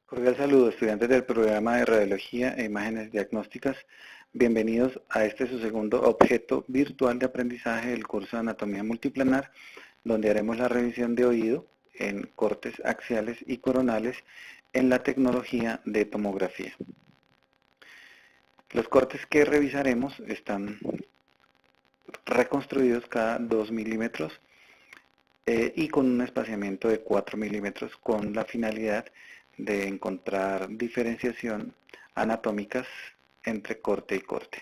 Cordial saludo, estudiantes del programa de Radiología e Imágenes Diagnósticas. Bienvenidos a este su segundo objeto virtual de aprendizaje del curso de Anatomía Multiplanar, donde haremos la revisión de oído en cortes axiales y coronales en la tecnología de tomografía. Los cortes que revisaremos están reconstruidos cada 2 milímetros y con un espaciamiento de 4 milímetros con la finalidad de encontrar diferenciación anatómicas entre corte y corte.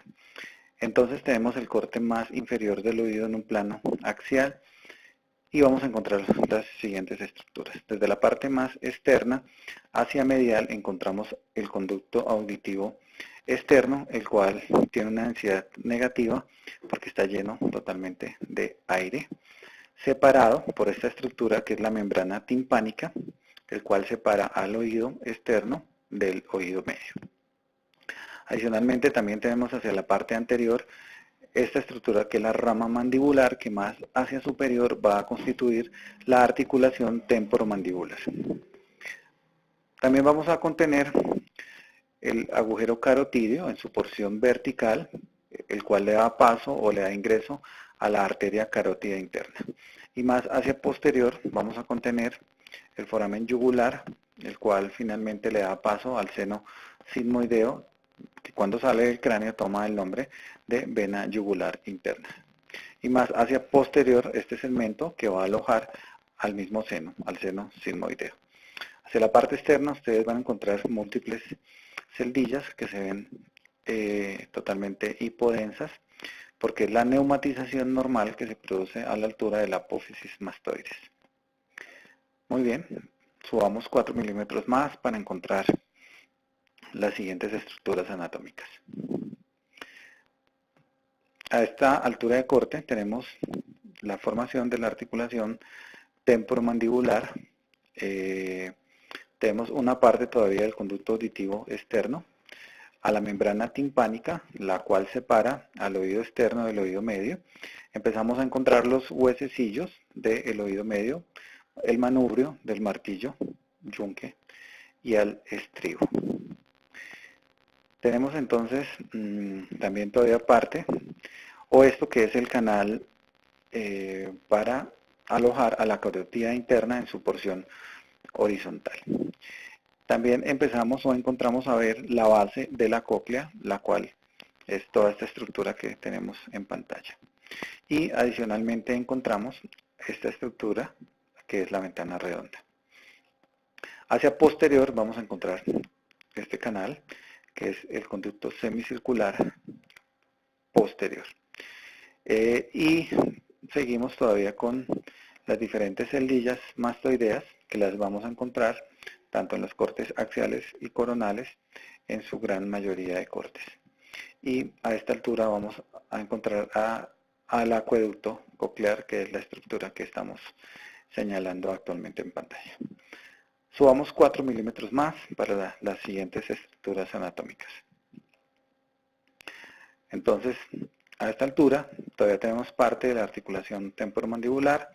Entonces tenemos el corte más inferior del oído en un plano axial y vamos a encontrar las siguientes estructuras. Desde la parte más externa hacia medial encontramos el conducto auditivo externo, el cual tiene una densidad negativa porque está lleno totalmente de aire, separado por esta estructura que es la membrana timpánica, el cual separa al oído externo del oído medio. Adicionalmente también tenemos hacia la parte anterior esta estructura que es la rama mandibular, que más hacia superior va a constituir la articulación temporomandibular. También vamos a contener el agujero carotídeo en su porción vertical, el cual le da paso o le da ingreso a la arteria carótida interna. Y más hacia posterior vamos a contener el foramen yugular, el cual finalmente le da paso al seno sigmoideo, que cuando sale del cráneo toma el nombre de vena yugular interna. Y más hacia posterior este segmento que va a alojar al mismo seno, al seno sigmoideo. Hacia la parte externa ustedes van a encontrar múltiples celdillas que se ven totalmente hipodensas, porque es la neumatización normal que se produce a la altura de la apófisis mastoides. Muy bien, subamos 4 milímetros más para encontrar las siguientes estructuras anatómicas. A esta altura de corte tenemos la formación de la articulación temporomandibular. Tenemos una parte todavía del conducto auditivo externo, a la membrana timpánica, la cual separa al oído externo del oído medio. Empezamos a encontrar los huesecillos del oído medio, el manubrio del martillo, yunque, y al estribo. Tenemos entonces también todavía parte, o esto que es el canal para alojar a la carótida interna en su porción horizontal. También empezamos o encontramos a ver la base de la cóclea, la cual es toda esta estructura que tenemos en pantalla. Y adicionalmente encontramos esta estructura que es la ventana redonda. Hacia posterior vamos a encontrar este canal que es el conducto semicircular posterior. Y seguimos todavía con las diferentes celdillas mastoideas que las vamos a encontrar tanto en los cortes axiales y coronales en su gran mayoría de cortes. Y a esta altura vamos a encontrar al acueducto coclear, que es la estructura que estamos señalando actualmente en pantalla. Subamos 4 milímetros más para las siguientes estructuras anatómicas. Entonces, a esta altura todavía tenemos parte de la articulación temporomandibular,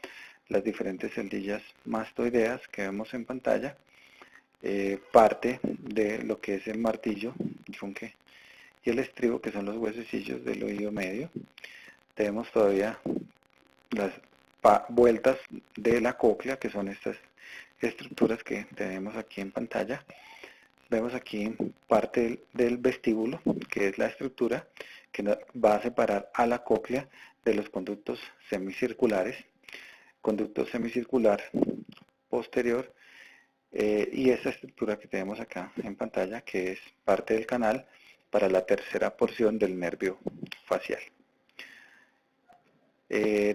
las diferentes celdillas mastoideas que vemos en pantalla, parte de lo que es el martillo, yunque, y el estribo, que son los huesecillos del oído medio. Tenemos todavía las vueltas de la cóclea, que son estas estructuras que tenemos aquí en pantalla. Vemos aquí parte del vestíbulo, que es la estructura que va a separar a la cóclea de los conductos semicirculares, conducto semicircular posterior, y esta estructura que tenemos acá en pantalla, que es parte del canal para la tercera porción del nervio facial.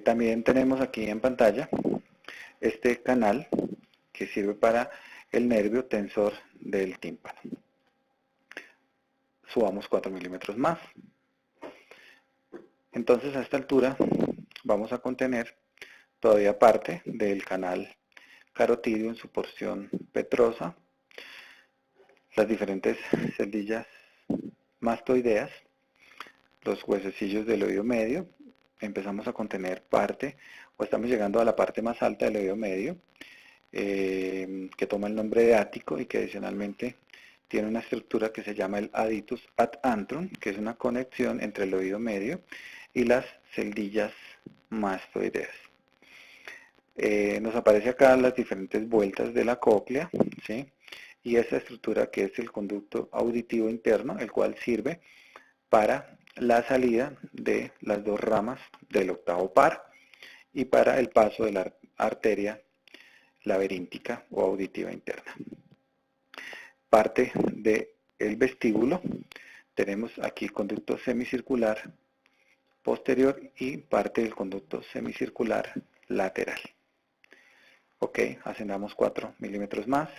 También tenemos aquí en pantalla este canal que sirve para el nervio tensor del tímpano. Subamos 4 milímetros más. Entonces a esta altura vamos a contener todavía parte del canal carotídeo en su porción petrosa, las diferentes celdillas mastoideas, los huesecillos del oído medio. Empezamos a contener parte, o estamos llegando a la parte más alta del oído medio, que toma el nombre de ático y que adicionalmente tiene una estructura que se llama el aditus ad antrum, que es una conexión entre el oído medio y las celdillas mastoideas. Nos aparece acá las diferentes vueltas de la cóclea, ¿sí? Y esta estructura que es el conducto auditivo interno, el cual sirve para la salida de las dos ramas del octavo par y para el paso de la arteria laberíntica o auditiva interna. Parte del vestíbulo, tenemos aquí el conducto semicircular posterior y parte del conducto semicircular lateral. Ok, ascendamos 4 milímetros más.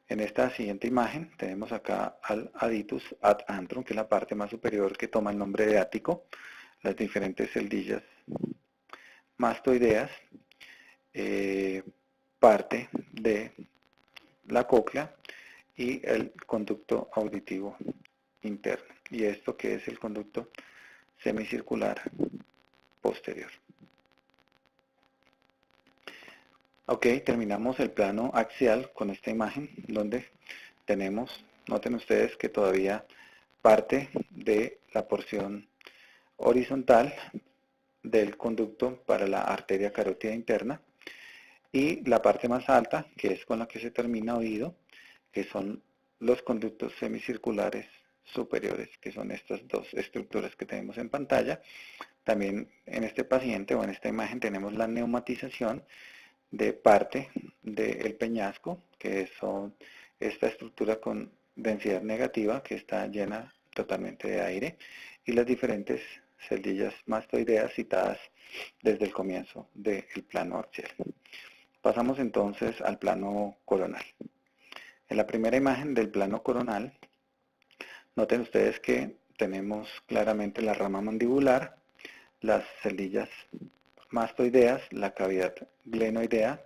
En esta siguiente imagen tenemos acá al aditus ad antrum, que es la parte más superior que toma el nombre de ático, las diferentes celdillas mastoideas, parte de la cóclea y el conducto auditivo interno. Y esto que es el conducto semicircular posterior. Ok, terminamos el plano axial con esta imagen donde tenemos, noten ustedes que todavía parte de la porción horizontal del conducto para la arteria carótida interna y la parte más alta, que es con la que se termina oído, que son los conductos semicirculares superiores, que son estas dos estructuras que tenemos en pantalla. También en este paciente o en esta imagen tenemos la neumatización de parte del peñasco, que son esta estructura con densidad negativa que está llena totalmente de aire, y las diferentes celdillas mastoideas citadas desde el comienzo del plano axial. Pasamos entonces al plano coronal. En la primera imagen del plano coronal, noten ustedes que tenemos claramente la rama mandibular, las celdillas mastoideas, la cavidad glenoidea,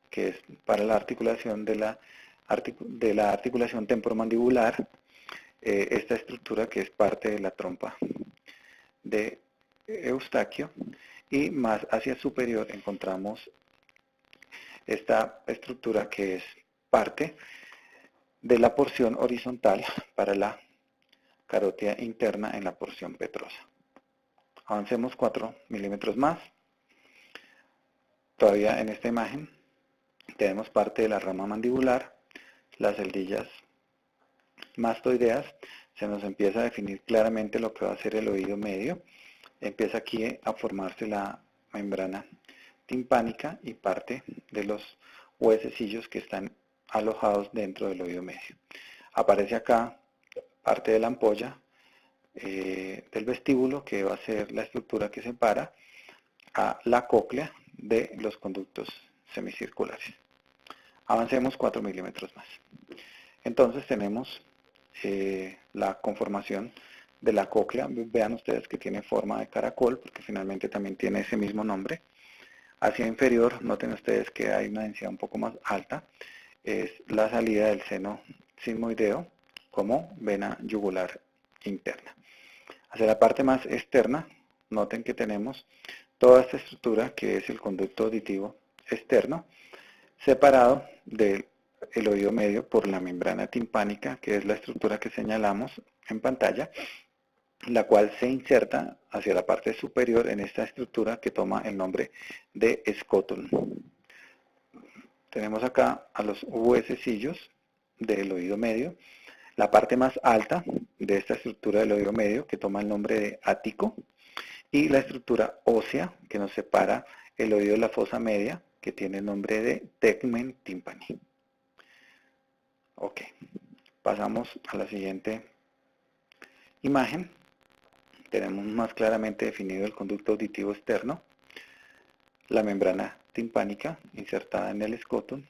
que es para la articulación de la articulación temporomandibular, esta estructura que es parte de la trompa de Eustaquio, y más hacia superior encontramos esta estructura que es parte de la porción horizontal para la carótida interna en la porción petrosa. Avancemos 4 milímetros más. Todavía en esta imagen tenemos parte de la rama mandibular, las celdillas mastoideas, se nos empieza a definir claramente lo que va a ser el oído medio, empieza aquí a formarse la membrana timpánica y parte de los huesecillos que están alojados dentro del oído medio. Aparece acá parte de la ampolla del vestíbulo, que va a ser la estructura que separa a la cóclea de los conductos semicirculares. Avancemos 4 milímetros más. Entonces tenemos la conformación de la cóclea. Vean ustedes que tiene forma de caracol, porque finalmente también tiene ese mismo nombre. Hacia inferior, noten ustedes que hay una densidad un poco más alta. Es la salida del seno sigmoideo como vena yugular interna. Hacia la parte más externa, noten que tenemos toda esta estructura que es el conducto auditivo externo, separado del oído medio por la membrana timpánica, que es la estructura que señalamos en pantalla, la cual se inserta hacia la parte superior en esta estructura que toma el nombre de escótón. Tenemos acá a los huesecillos del oído medio, la parte más alta de esta estructura del oído medio que toma el nombre de ático, y la estructura ósea que nos separa el oído de la fosa media, que tiene el nombre de tegmen tympani. Ok, pasamos a la siguiente imagen. Tenemos más claramente definido el conducto auditivo externo, la membrana timpánica insertada en el escótón,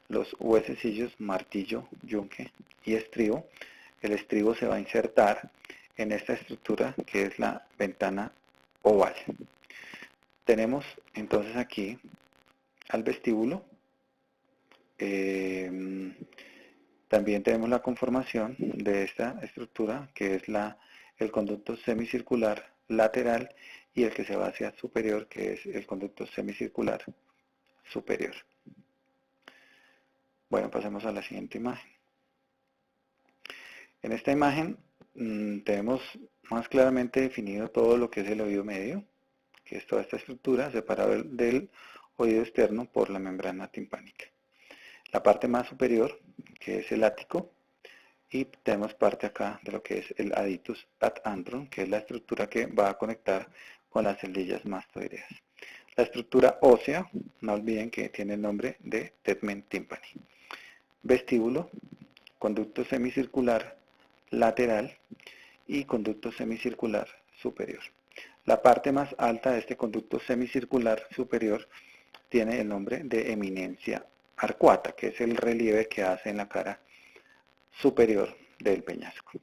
los huesecillos martillo, yunque y estribo. El estribo se va a insertar en esta estructura que es la ventana oval. Tenemos entonces aquí al vestíbulo. También tenemos la conformación de esta estructura que es el conducto semicircular lateral y el que se va hacia superior, que es el conducto semicircular superior. Bueno, pasemos a la siguiente imagen. En esta imagen tenemos más claramente definido todo lo que es el oído medio, que es toda esta estructura separada del oído externo por la membrana timpánica. La parte más superior, que es el ático, y tenemos parte acá de lo que es el aditus ad antrum, que es la estructura que va a conectar con las celdillas mastoideas. La estructura ósea, no olviden que tiene el nombre de tegmen tympani. Vestíbulo, conducto semicircular lateral y conducto semicircular superior. La parte más alta de este conducto semicircular superior tiene el nombre de eminencia arcuata, que es el relieve que hace en la cara superior del peñasco.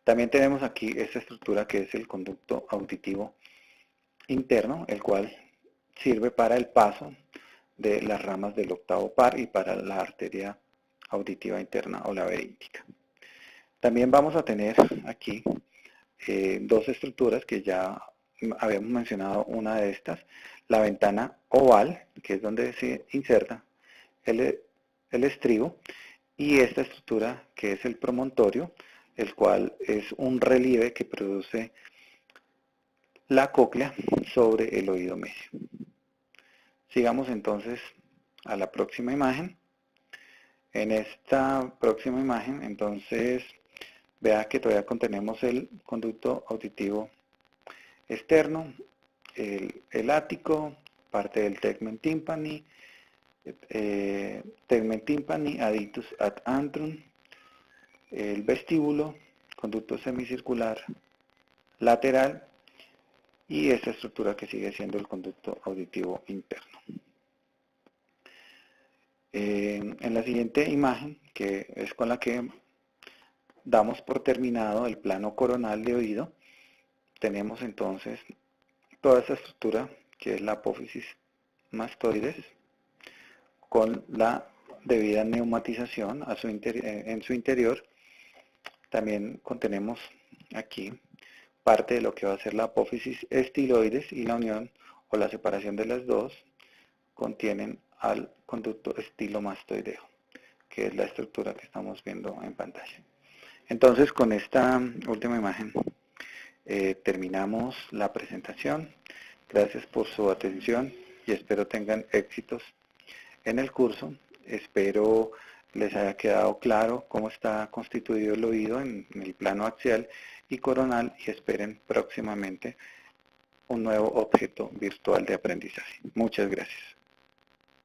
También tenemos aquí esta estructura que es el conducto auditivo interno, el cual sirve para el paso de las ramas del octavo par y para la arteria auditiva interna o laberíntica. También vamos a tener aquí dos estructuras que ya habíamos mencionado una de estas, la ventana oval, que es donde se inserta el estribo, y esta estructura que es el promontorio, el cual es un relieve que produce la cóclea sobre el oído medio. Sigamos entonces a la próxima imagen. En esta próxima imagen, entonces, vea que todavía contenemos el conducto auditivo externo, el ático, parte del tegmen tympani, tegmen tympani, aditus ad antrum, el vestíbulo, conducto semicircular lateral y esta estructura que sigue siendo el conducto auditivo interno. En la siguiente imagen, que es con la que damos por terminado el plano coronal de oído, tenemos entonces toda esta estructura que es la apófisis mastoides con la debida neumatización en su interior. También contenemos aquí parte de lo que va a ser la apófisis estiloides y la unión o la separación de las dos contienen al conducto estilomastoideo, que es la estructura que estamos viendo en pantalla. Entonces, con esta última imagen terminamos la presentación. Gracias por su atención y espero tengan éxitos en el curso. Espero les haya quedado claro cómo está constituido el oído en el plano axial y coronal y esperen próximamente un nuevo objeto virtual de aprendizaje. Muchas gracias.